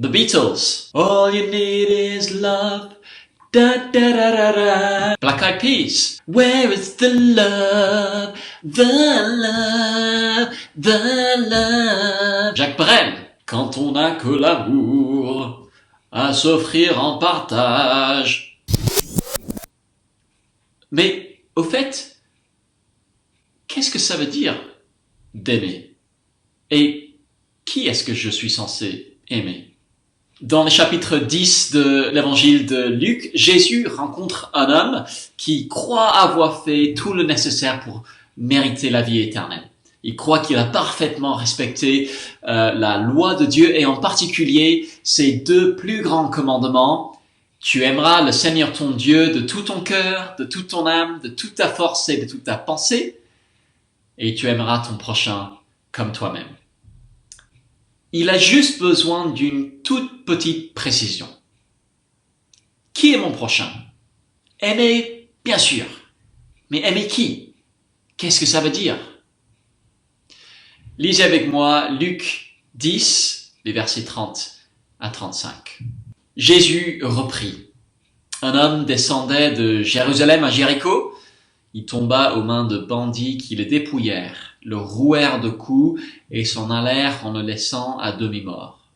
The Beatles. All you need is love. Da da da da da. Black Eyed Peas. Where is the love? The love, the love. Jacques Brel. Quand on n'a que l'amour à s'offrir en partage. Mais, au fait, qu'est-ce que ça veut dire d'aimer? Et qui est-ce que je suis censé aimer? Dans le chapitre 10 de l'évangile de Luc, Jésus rencontre un homme qui croit avoir fait tout le nécessaire pour mériter la vie éternelle. Il croit qu'il a parfaitement respecté la loi de Dieu et en particulier ses deux plus grands commandements. Tu aimeras le Seigneur ton Dieu de tout ton cœur, de toute ton âme, de toute ta force et de toute ta pensée, et tu aimeras ton prochain comme toi-même. Il a juste besoin d'une toute petite précision. Qui est mon prochain? Aimer, bien sûr. Mais aimer qui? Qu'est-ce que ça veut dire? Lisez avec moi Luc 10, les versets 30 à 35. Jésus reprit. Un homme descendait de Jérusalem à Jéricho. Il tomba aux mains de bandits qui le dépouillèrent, le rouèrent de coups et s'en allèrent en le laissant à demi-mort.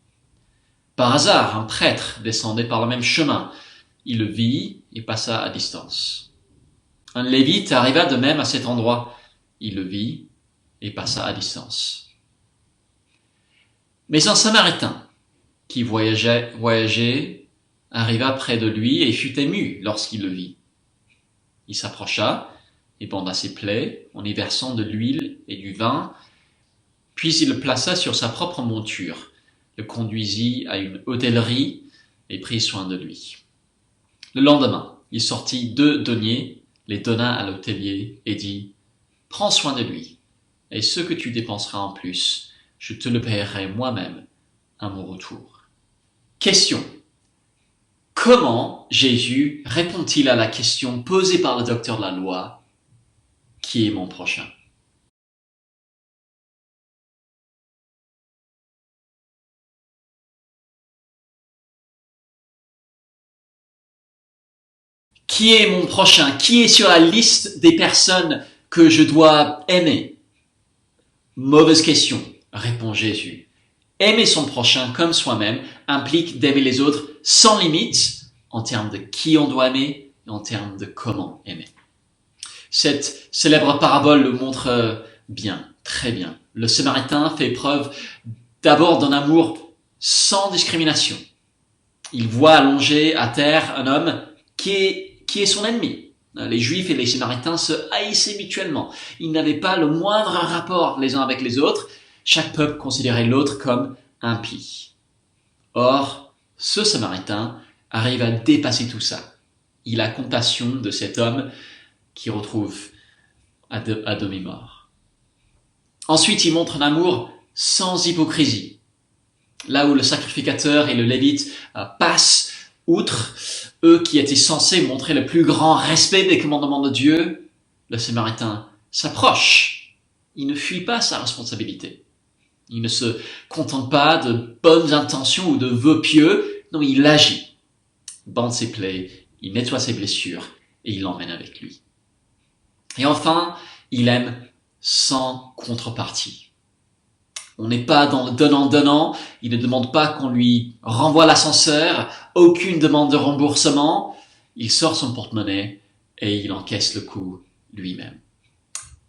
Par hasard, un prêtre descendait par le même chemin. Il le vit et passa à distance. Un lévite arriva de même à cet endroit. Il le vit et passa à distance. Mais un Samaritain qui voyageait arriva près de lui et fut ému lorsqu'il le vit. Il s'approcha et banda ses plaies en y versant de l'huile et du vin, puis il le plaça sur sa propre monture, le conduisit à une hôtellerie et prit soin de lui. Le lendemain, il sortit 2 deniers, les donna à l'hôtelier et dit « Prends soin de lui, et ce que tu dépenseras en plus, je te le paierai moi-même à mon retour. » Question. Comment Jésus répond-il à la question posée par le docteur de la loi? Qui est mon prochain? Qui est mon prochain? Qui est sur la liste des personnes que je dois aimer? Mauvaise question, répond Jésus. Aimer son prochain comme soi-même implique d'aimer les autres sans limite en termes de qui on doit aimer et en termes de comment aimer. Cette célèbre parabole le montre bien, très bien. Le Samaritain fait preuve d'abord d'un amour sans discrimination. Il voit allongé à terre un homme qui est son ennemi. Les Juifs et les Samaritains se haïssaient mutuellement. Ils n'avaient pas le moindre rapport les uns avec les autres. Chaque peuple considérait l'autre comme impie. Or, ce Samaritain arrive à dépasser tout ça. Il a compassion de cet homme qui retrouve à demi-mort. Ensuite, il montre un amour sans hypocrisie. Là où le sacrificateur et le lévite passent outre, eux qui étaient censés montrer le plus grand respect des commandements de Dieu, le Samaritain s'approche. Il ne fuit pas sa responsabilité. Il ne se contente pas de bonnes intentions ou de vœux pieux. Non, il agit. Il bande ses plaies, il nettoie ses blessures et il l'emmène avec lui. Et enfin, il aime sans contrepartie. On n'est pas dans le donnant-donnant, il ne demande pas qu'on lui renvoie l'ascenseur, aucune demande de remboursement, il sort son porte-monnaie et il encaisse le coup lui-même.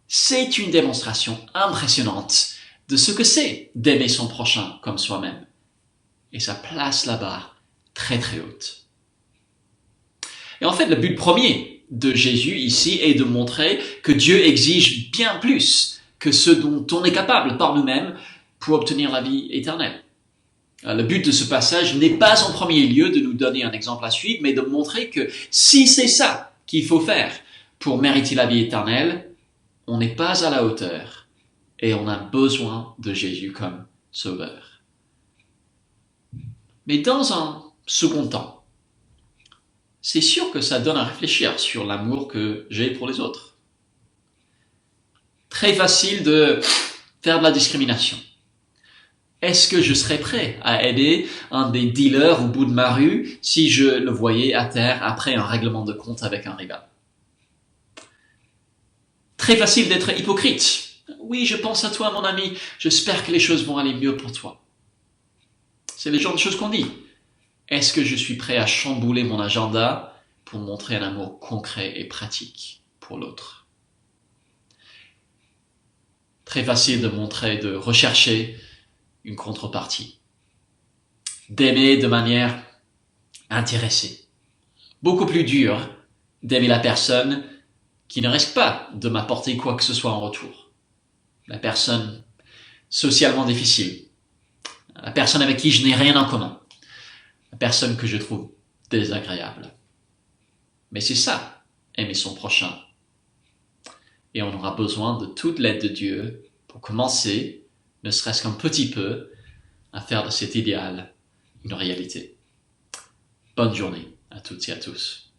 C'est une démonstration impressionnante de ce que c'est d'aimer son prochain comme soi-même. Et ça place la barre très très haute. Et en fait, le but premier de Jésus ici est de montrer que Dieu exige bien plus que ce dont on est capable par nous-mêmes pour obtenir la vie éternelle. Le but de ce passage n'est pas en premier lieu de nous donner un exemple à suivre, mais de montrer que si c'est ça qu'il faut faire pour mériter la vie éternelle, on n'est pas à la hauteur et on a besoin de Jésus comme sauveur. Mais dans un second temps, c'est sûr que ça donne à réfléchir sur l'amour que j'ai pour les autres. Très facile de faire de la discrimination. Est-ce que je serais prêt à aider un des dealers au bout de ma rue si je le voyais à terre après un règlement de compte avec un rival? Très facile d'être hypocrite. Oui, je pense à toi, mon ami. J'espère que les choses vont aller mieux pour toi. C'est le genre de choses qu'on dit. Est-ce que je suis prêt à chambouler mon agenda pour montrer un amour concret et pratique pour l'autre? Très facile de rechercher une contrepartie, d'aimer de manière intéressée. Beaucoup plus dur d'aimer la personne qui ne risque pas de m'apporter quoi que ce soit en retour. La personne socialement difficile, la personne avec qui je n'ai rien en commun, la personne que je trouve désagréable. Mais c'est ça, aimer son prochain. Et on aura besoin de toute l'aide de Dieu pour commencer, ne serait-ce qu'un petit peu, à faire de cet idéal une réalité. Bonne journée à toutes et à tous.